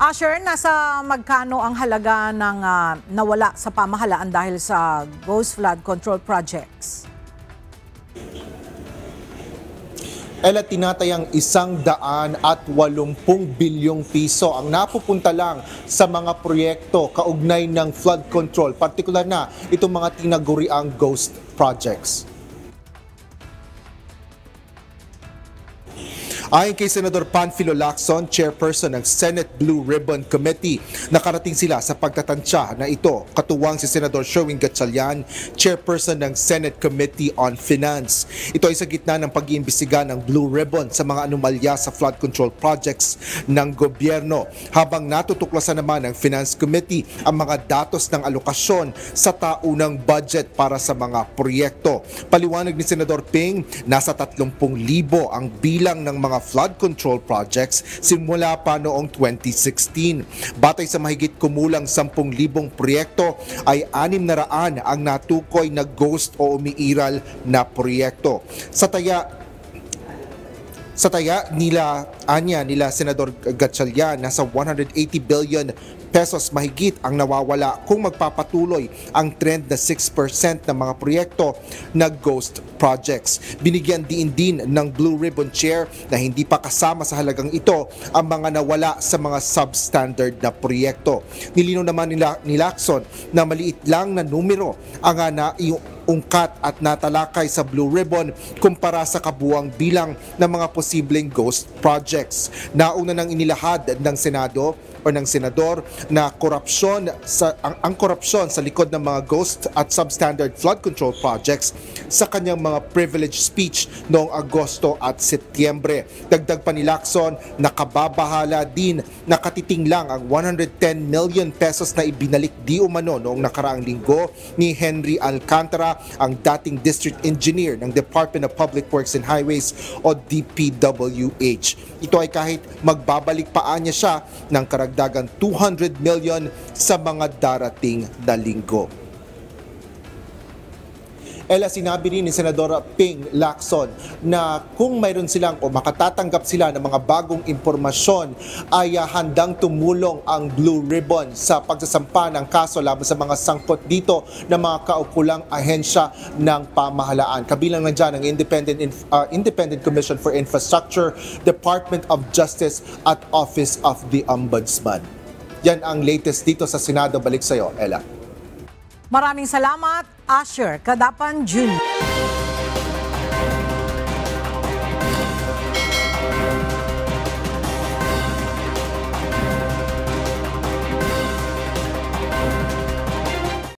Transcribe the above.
Asher, nasa magkano ang halaga ng nawala sa pamahalaan dahil sa ghost flood control projects? Ela, tinatayang 180 bilyong piso ang napupunta lang sa mga proyekto kaugnay ng flood control, partikular na itong mga tinaguriang ghost projects. Ayon kay Senador Panfilo Lacson, chairperson ng Senate Blue Ribbon Committee, nakarating sila sa pagtatansya na ito. Katuwang si Senador Sherwin Gatchalian, chairperson ng Senate Committee on Finance. Ito ay sa gitna ng pag-iimbestiga ng Blue Ribbon sa mga anomalya sa flood control projects ng gobyerno, habang natutuklasan naman ng Finance Committee ang mga datos ng alokasyon sa taunang budget para sa mga proyekto. Paliwanag ni Senador Ping, nasa 30,000 ang bilang ng mga flood control projects simula pa noong 2016. Batay sa mahigit kumulang 10,000 proyekto ay 600 ang natukoy na ghost o umiiral na proyekto. Sa taya nila Senador Gatchalian, nasa 180 billion pesos mahigit ang nawawala kung magpapatuloy ang trend na 6% ng mga proyekto na ghost projects. Binigyan din ng Blue Ribbon Chair na hindi pa kasama sa halagang ito ang mga nawala sa mga substandard na proyekto. Nilinaw naman ni Lacson na maliit lang na numero ang ungkat at natalakay sa Blue Ribbon kumpara sa kabuuang bilang ng mga posibleng ghost projects. Nauna nang inilahad ng Senado o ng Senador na ang korupsyon sa likod ng mga ghost at substandard flood control projects sa kanyang mga privilege speech noong Agosto at Setyembre. Dagdag pa ni Lacson, nakababahala din na katiting lang ang 110 million pesos na ibinalik di umano noong nakaraang linggo ni Henry Alcantara, ang dating district engineer ng Department of Public Works and Highways o DPWH. Ito ay kahit magbabalik pa niya siya ng karagdagang 200 million sa mga darating na linggo. Ela, sinabi rin ni Senadora Ping Lacson na kung mayroon silang o makatatanggap sila ng mga bagong impormasyon ay handang tumulong ang Blue Ribbon sa pagsasampa ng kaso laban sa mga sangkot dito ng mga kaukulang ahensya ng pamahalaan. Kabilang na dyan ang Independent Commission for Infrastructure, Department of Justice at Office of the Ombudsman. Yan ang latest dito sa Senado. Balik sa iyo, Ella. Maraming salamat, Asher Kadapan Jr.